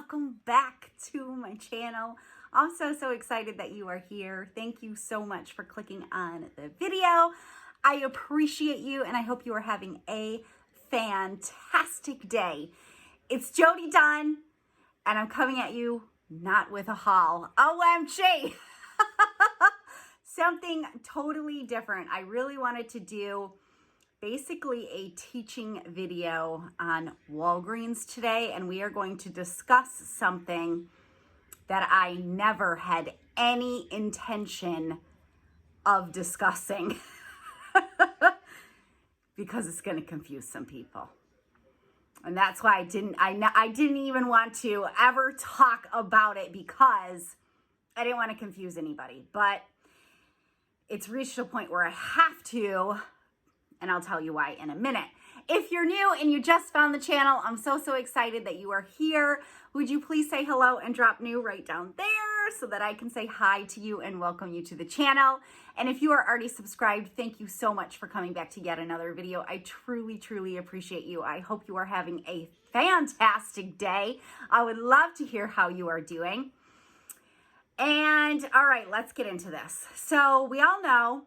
welcome back to my channel. I'm so excited that you are here. Thank you so much for clicking on the video. I appreciate you and I hope you are having a fantastic day. It's Jody Dunn and I'm coming at you not with a haul. OMG! Something totally different. I really wanted to do basically a teaching video on Walgreens today, and we are going to discuss something that I never had any intention of discussing because it's going to confuse some people. And that's why I didn't even want to ever talk about it because I didn't want to confuse anybody. But it's reached a point where I have to, and I'll tell you why in a minute. If you're new and you just found the channel, I'm so excited that you are here. Would you please say hello and drop new right down there so that I can say hi to you and welcome you to the channel. And if you are already subscribed, thank you so much for coming back to yet another video. I truly appreciate you. I hope you are having a fantastic day. I would love to hear how you are doing. And all right, let's get into this. So we all know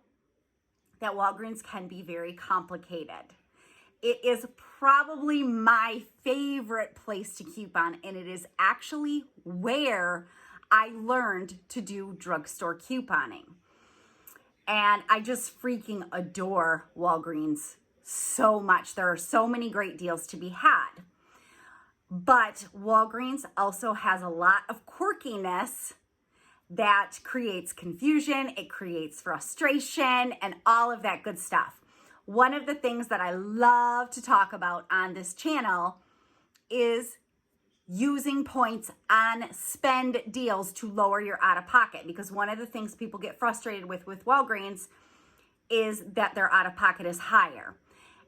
that Walgreens can be very complicated. It is probably my favorite place to coupon, and it is actually where I learned to do drugstore couponing. And I just freaking adore Walgreens so much. There are so many great deals to be had. But Walgreens also has a lot of quirkiness that creates confusion, it creates frustration, and all of that good stuff. One of the things that I love to talk about on this channel is using points on spend deals to lower your out-of-pocket, because one of the things people get frustrated with Walgreens is that their out-of-pocket is higher.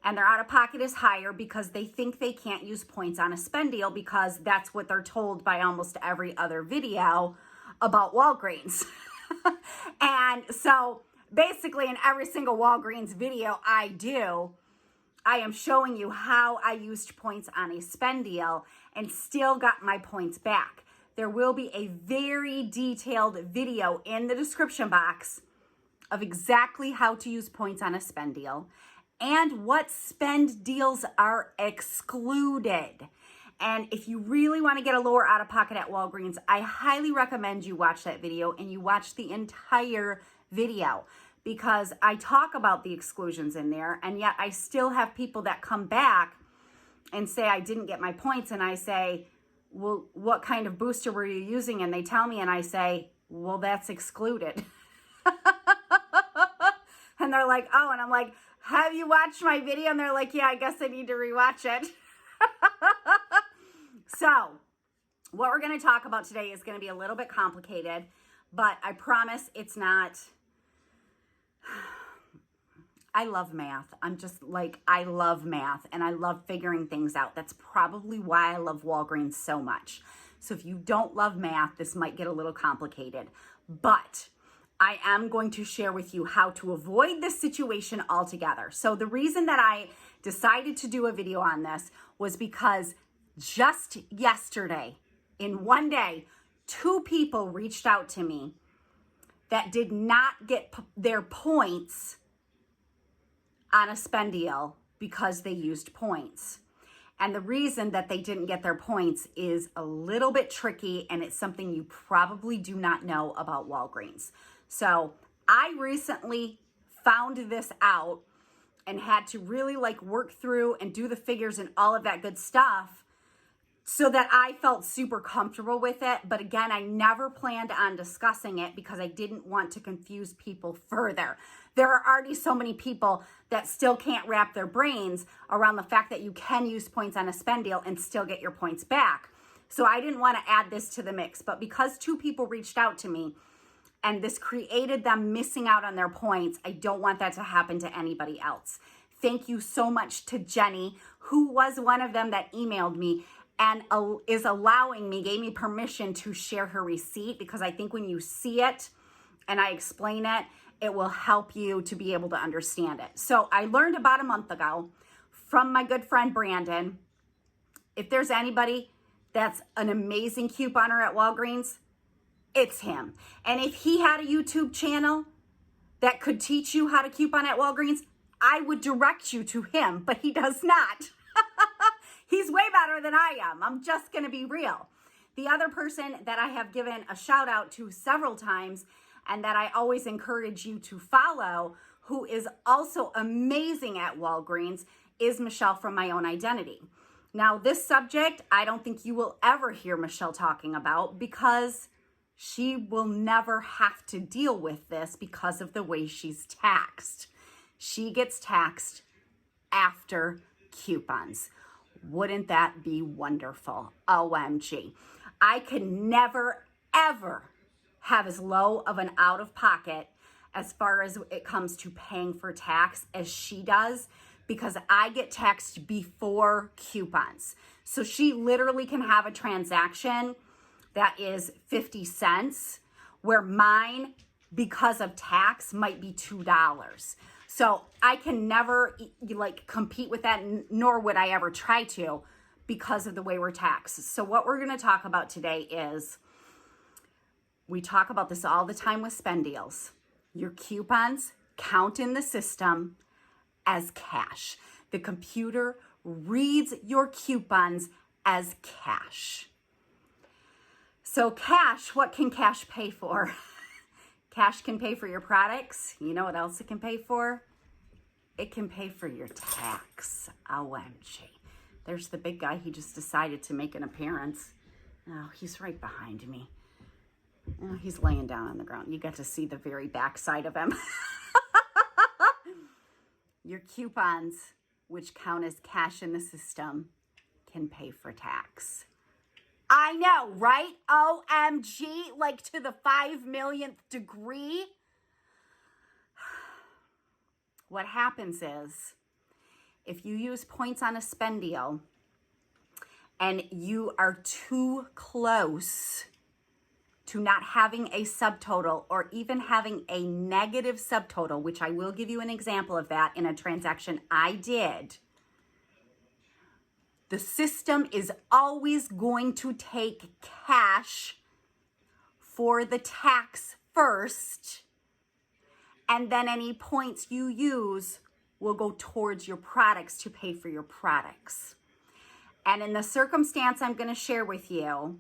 And their out-of-pocket is higher because they think they can't use points on a spend deal because that's what they're told by almost every other video about Walgreens. And so basically in every single Walgreens video I do, I am showing you how I used points on a spend deal and still got my points back. There will be a very detailed video in the description box of exactly how to use points on a spend deal and what spend deals are excluded. And if you really want to get a lower out-of-pocket at Walgreens, I highly recommend you watch that video and you watch the entire video because I talk about the exclusions in there, and yet I still have people that come back and say I didn't get my points, and I say, well, what kind of booster were you using? And they tell me, and I say, well, that's excluded. And they're like, oh, and I'm like, have you watched my video? And they're like, yeah, I guess I need to rewatch it. So what we're going to talk about today is going to be a little bit complicated, but I promise it's not. I love math. I love math and I love figuring things out. That's probably why I love Walgreens so much. So if you don't love math, this might get a little complicated, but I am going to share with you how to avoid this situation altogether. So the reason that I decided to do a video on this was because just yesterday, in one day, 2 people reached out to me that did not get their points on a spend deal because they used points. And the reason that they didn't get their points is a little bit tricky, and it's something you probably do not know about Walgreens. So I recently found this out and had to really work through and do the figures and all of that good stuff so that I felt super comfortable with it. But again, I never planned on discussing it because I didn't want to confuse people further. There are already so many people that still can't wrap their brains around the fact that you can use points on a spend deal and still get your points back. So I didn't want to add this to the mix. But because 2 people reached out to me and this created them missing out on their points, I don't want that to happen to anybody else. Thank you so much to Jenny, who was one of them that emailed me and is allowing me, gave me permission to share her receipt, because I think when you see it and I explain it, it will help you to be able to understand it. So I learned about a month ago from my good friend Brandon, if there's anybody that's an amazing couponer at Walgreens, it's him. And if he had a YouTube channel that could teach you how to coupon at Walgreens, I would direct you to him, but he does not. He's way better than I am. I'm just going to be real. The other person that I have given a shout out to several times and that I always encourage you to follow, who is also amazing at Walgreens, is Michelle from My Own Identity. Now, this subject, I don't think you will ever hear Michelle talking about because she will never have to deal with this because of the way she's taxed. She gets taxed after coupons. Wouldn't that be wonderful? OMG. I could never, ever have as low of an out-of-pocket as far as it comes to paying for tax as she does, because I get taxed before coupons. So she literally can have a transaction that is 50 cents, where mine, because of tax, might be $2. So I can never compete with that, nor would I ever try to, because of the way we're taxed. So what we're going to talk about today is, we talk about this all the time with spend deals. Your coupons count in the system as cash. The computer reads your coupons as cash. So cash, what can cash pay for? Cash can pay for your products. You know what else it can pay for? It can pay for your tax. OMG. There's the big guy. He just decided to make an appearance. Oh, he's right behind me. Oh, he's laying down on the ground. You get to see the very back side of him. Your coupons, which count as cash in the system, can pay for tax. I know, right? OMG, like to the 5 millionth degree. What happens is, if you use points on a spend deal and you are too close to not having a subtotal or even having a negative subtotal, which I will give you an example of that in a transaction I did, the system is always going to take cash for the tax first, and then any points you use will go towards your products to pay for your products. And in the circumstance I'm going to share with you,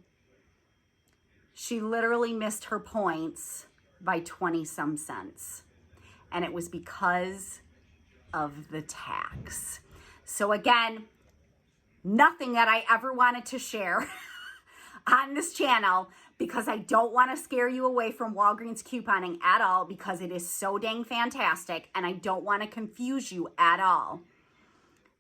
she literally missed her points by 20 some cents. And it was because of the tax. So again, nothing that I ever wanted to share on this channel, because I don't want to scare you away from Walgreens couponing at all, because it is so dang fantastic and I don't want to confuse you at all.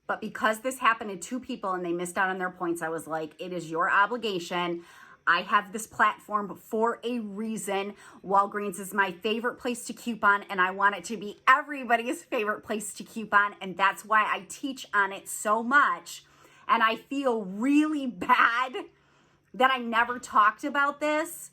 But because this happened to 2 people and they missed out on their points, I was like, it is your obligation. I have this platform for a reason. Walgreens is my favorite place to coupon, and I want it to be everybody's favorite place to coupon, and that's why I teach on it so much. And I feel really bad that I never talked about this,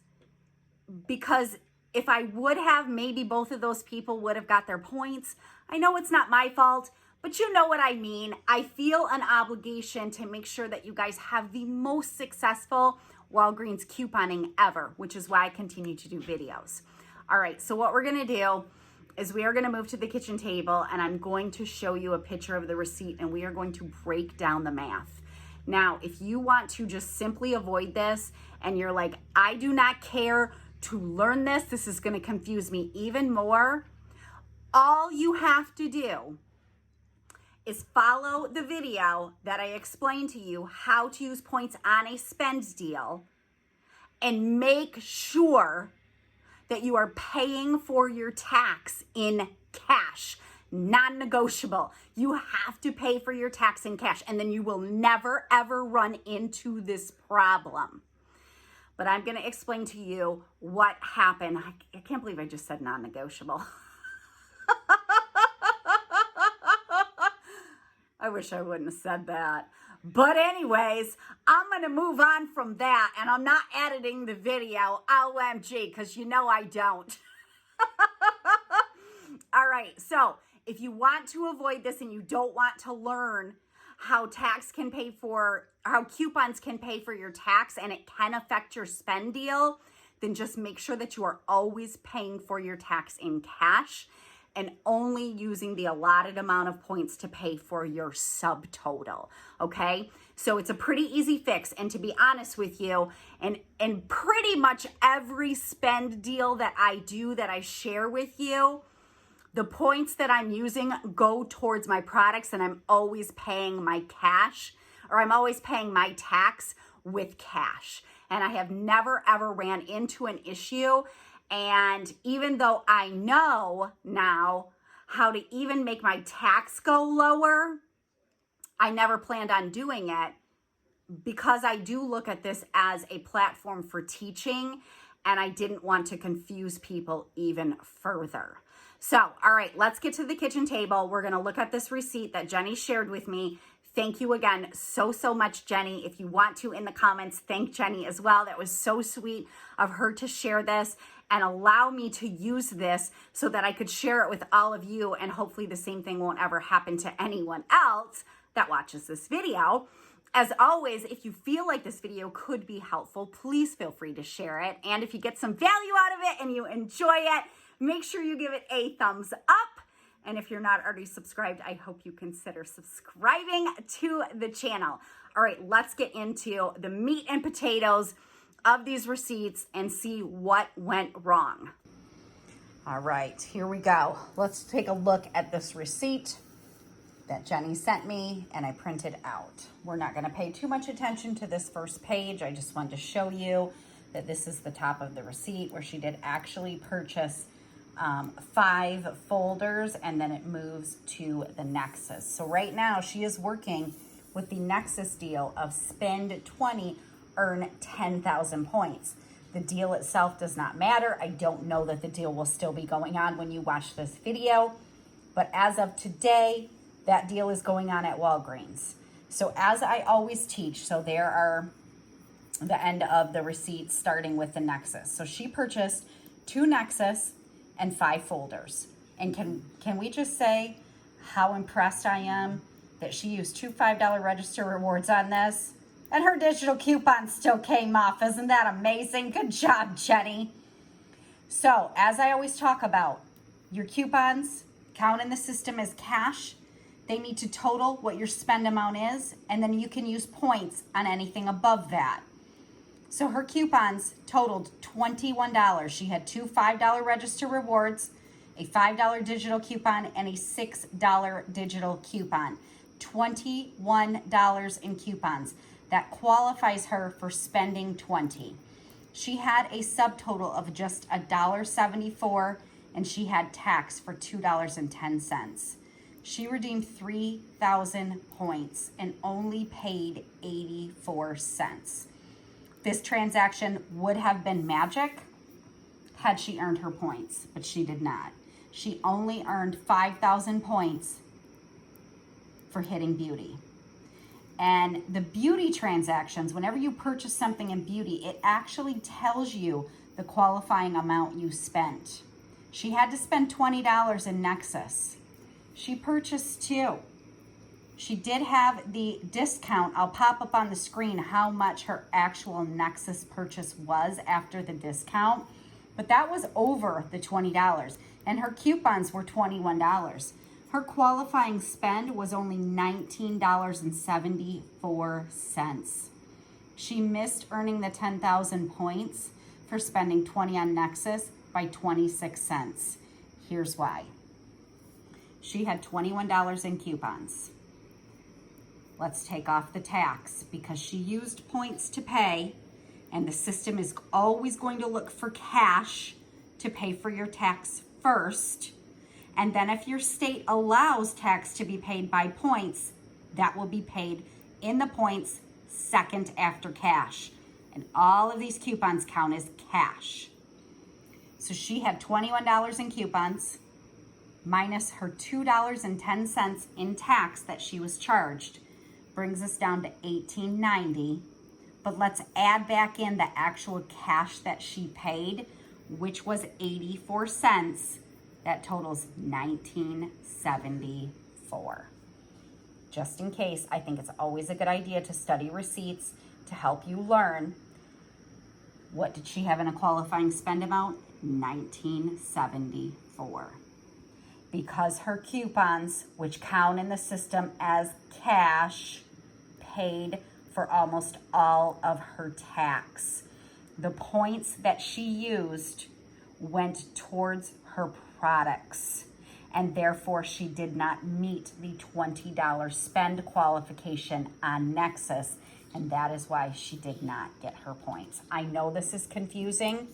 because if I would have, maybe both of those people would have got their points. I know it's not my fault, but you know what I mean. I feel an obligation to make sure that you guys have the most successful Walgreens couponing ever, which is why I continue to do videos. All right, so what we're gonna do is we are gonna move to the kitchen table, and I'm going to show you a picture of the receipt, and we are going to break down the math. Now, if you want to just simply avoid this and you're like, I do not care to learn this, this is gonna confuse me even more, all you have to do is follow the video that I explained to you how to use points on a spend deal, and make sure that you are paying for your tax in cash. Non-negotiable. You have to pay for your tax in cash, and then you will never ever run into this problem. But I'm going to explain to you what happened. I can't believe I just said non-negotiable. I wish I wouldn't have said that. But anyways, I'm going to move on from that, and I'm not editing the video, OMG, because you know I don't. All right, so if you want to avoid this and you don't want to learn how coupons can pay for your tax, and it can affect your spend deal, then just make sure that you are always paying for your tax in cash and only using the allotted amount of points to pay for your subtotal, okay? So it's a pretty easy fix. And to be honest with you, and pretty much every spend deal that I do, that I share with you, the points that I'm using go towards my products, and I'm always paying my cash, or I'm always paying my tax with cash. And I have never ever ran into an issue. And even though I know now how to even make my tax go lower, I never planned on doing it, because I do look at this as a platform for teaching, and I didn't want to confuse people even further. So, all right, let's get to the kitchen table. We're going to look at this receipt that Jenny shared with me. Thank you again so much, Jenny. If you want to, in the comments, thank Jenny as well. That was so sweet of her to share this and allow me to use this so that I could share it with all of you, and hopefully the same thing won't ever happen to anyone else that watches this video. As always, if you feel like this video could be helpful, please feel free to share it. And if you get some value out of it and you enjoy it, make sure you give it a thumbs up. And if you're not already subscribed, I hope you consider subscribing to the channel. All right, let's get into the meat and potatoes of these receipts and see what went wrong. All right, here we go. Let's take a look at this receipt that Jenny sent me and I printed out. We're not going to pay too much attention to this first page. I just wanted to show you that this is the top of the receipt, where she did actually purchase 5 folders, and then it moves to the Nexus. So right now she is working with the Nexus deal of spend 20, earn 10,000 points. The deal itself does not matter. I don't know that the deal will still be going on when you watch this video, but as of today, that deal is going on at Walgreens. So as I always teach, so there are the end of the receipt starting with the Nexus. So she purchased 2 Nexus and 5 folders. And can we just say how impressed I am that she used 2 $5 register rewards on this, and her digital coupon still came off. Isn't that amazing? Good job, Jenny. So as I always talk about, your coupons count in the system as cash. They need to total what your spend amount is, and then you can use points on anything above that. So her coupons totaled $21. She had 2 $5 register rewards, a $5 digital coupon, and a $6 digital coupon. $21 in coupons. That qualifies her for spending 20. She had a subtotal of just $1.74, and she had tax for $2.10. She redeemed 3,000 points and only paid 84 cents. This transaction would have been magic had she earned her points, but she did not. She only earned 5,000 points for hitting beauty. And the beauty transactions, whenever you purchase something in beauty, it actually tells you the qualifying amount you spent. She had to spend $20 in Nexus. She purchased 2. She did have the discount. I'll pop up on the screen how much her actual Nexus purchase was after the discount, but that was over the $20, and her coupons were $21. Her qualifying spend was only $19.74. She missed earning the 10,000 points for spending 20 on Nexus by 26 cents. Here's why. She had $21 in coupons. Let's take off the tax because she used points to pay, and the system is always going to look for cash to pay for your tax first. And then if your state allows tax to be paid by points, that will be paid in the points second after cash. And all of these coupons count as cash. So she had $21 in coupons minus her $2.10 in tax that she was charged, brings us down to $18.90. But let's add back in the actual cash that she paid, which was 84 cents. That totals $19.74. just in case. I think it's always a good idea to study receipts to help you learn. What did she have in a qualifying spend amount? $19.74. Because her coupons, which count in the system as cash, paid for almost all of her tax. The points that she used went towards her products, and therefore she did not meet the $20 spend qualification on Nexus, and that is why she did not get her points. I know this is confusing.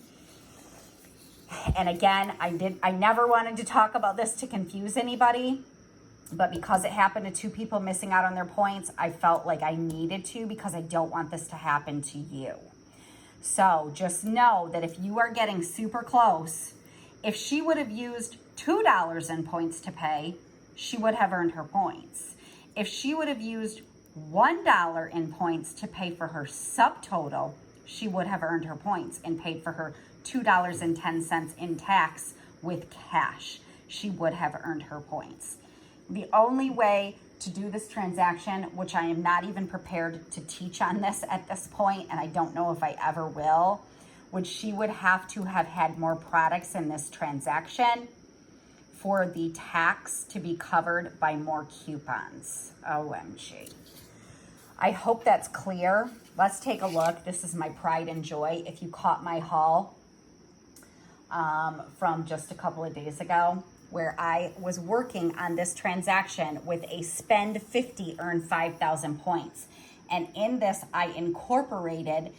And again, I never wanted to talk about this to confuse anybody, but because it happened to 2 people missing out on their points, I felt like I needed to, because I don't want this to happen to you. So just know that if you are getting super close, if she would have used $2 in points to pay, she would have earned her points. If she would have used $1 in points to pay for her subtotal, she would have earned her points and paid for her $2.10 in tax with cash. She would have earned her points. The only way to do this transaction, which I am not even prepared to teach on this at this point, and I don't know if I ever will, which she would have to have had more products in this transaction for the tax to be covered by more coupons. OMG. I hope that's clear. Let's take a look. This is my pride and joy. If you caught my haul from just a couple of days ago, where I was working on this transaction with a spend 50, earn 5,000 points. And in this, I incorporated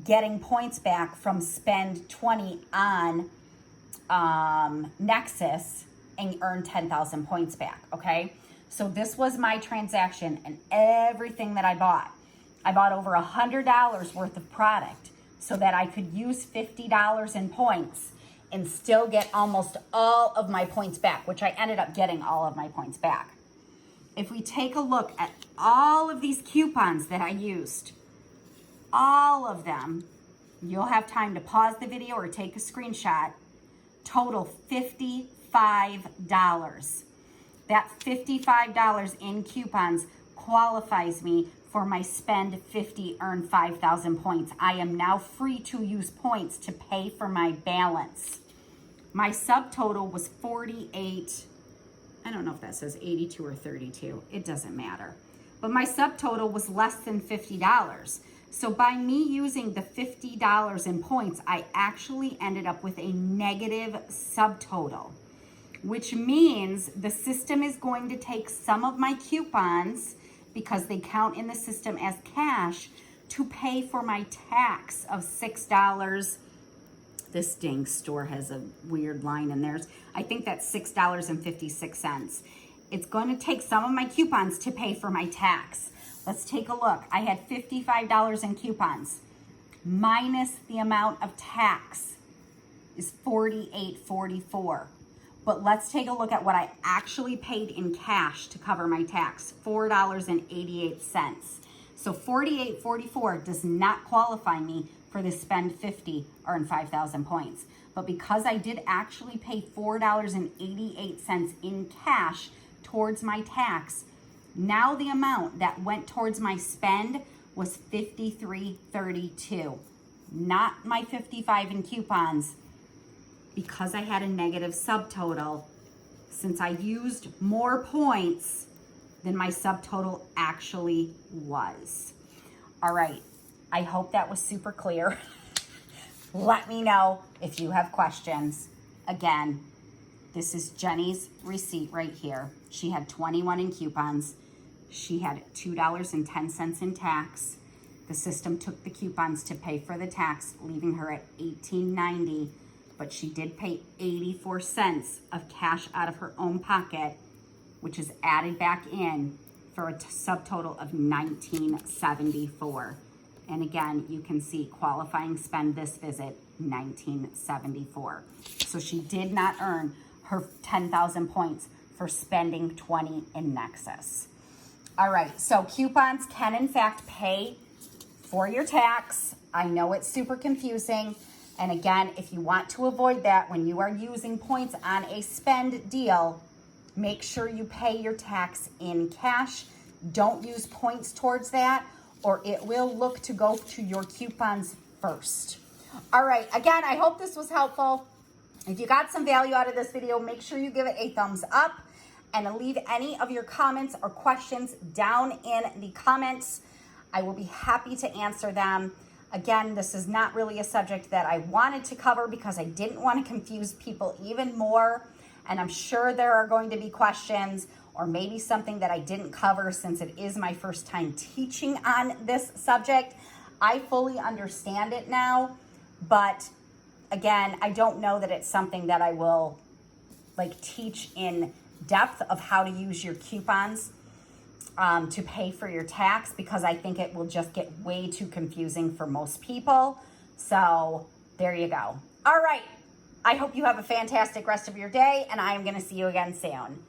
getting points back from spend 20 on Nexus and earn 10,000 points back, okay? So this was my transaction and everything that I bought. I bought over $100 worth of product so that I could use $50 in points and still get almost all of my points back, which I ended up getting all of my points back. If we take a look at all of these coupons that I used, all of them, you'll have time to pause the video or take a screenshot, total $55. That $55 in coupons qualifies me for my spend 50, earn 5,000 points. I am now free to use points to pay for my balance. My subtotal was 48. I don't know if that says 82 or 32. It doesn't matter. But my subtotal was less than $50. So by me using the $50 in points, I actually ended up with a negative subtotal, which means the system is going to take some of my coupons, because they count in the system as cash, to pay for my tax of $6. This dang store has a weird line in theirs. I think that's $6.56. It's going to take some of my coupons to pay for my tax. Let's take a look. I had $55 in coupons. Minus the amount of tax is $48.44. But let's take a look at what I actually paid in cash to cover my tax, $4.88. So $48.44 does not qualify me for the spend 50, earn 5,000 points. But because I did actually pay $4.88 in cash towards my tax, now the amount that went towards my spend was $53.32, not my 55 in coupons. Because I had a negative subtotal, since I used more points than my subtotal actually was. All right, I hope that was super clear. Let me know if you have questions. Again, this is Jenny's receipt right here. She had 21 in coupons. She had $2.10 in tax. The system took the coupons to pay for the tax, leaving her at $18.90. But she did pay 84 cents of cash out of her own pocket, which is added back in for a subtotal of $19.74. And again, you can see qualifying spend this visit, $19.74. So she did not earn her 10,000 points for spending 20 in Nexus. All right, so coupons can in fact pay for your tax. I know it's super confusing. And again, if you want to avoid that when you are using points on a spend deal, make sure you pay your tax in cash, Don't use points towards that, or it will look to go to your coupons first. All right, again, I hope this was helpful. If you got some value out of this video, make sure you give it a thumbs up and leave any of your comments or questions down in the comments. I will be happy to answer them. Again, this is not really a subject that I wanted to cover because I didn't want to confuse people even more. And I'm sure there are going to be questions or maybe something that I didn't cover since it is my first time teaching on this subject. I fully understand it now, but again, I don't know that it's something that I will teach in depth of how to use your coupons to pay for your tax, because I think it will just get way too confusing for most people. So there you go. All right. I hope you have a fantastic rest of your day, and I am going to see you again soon.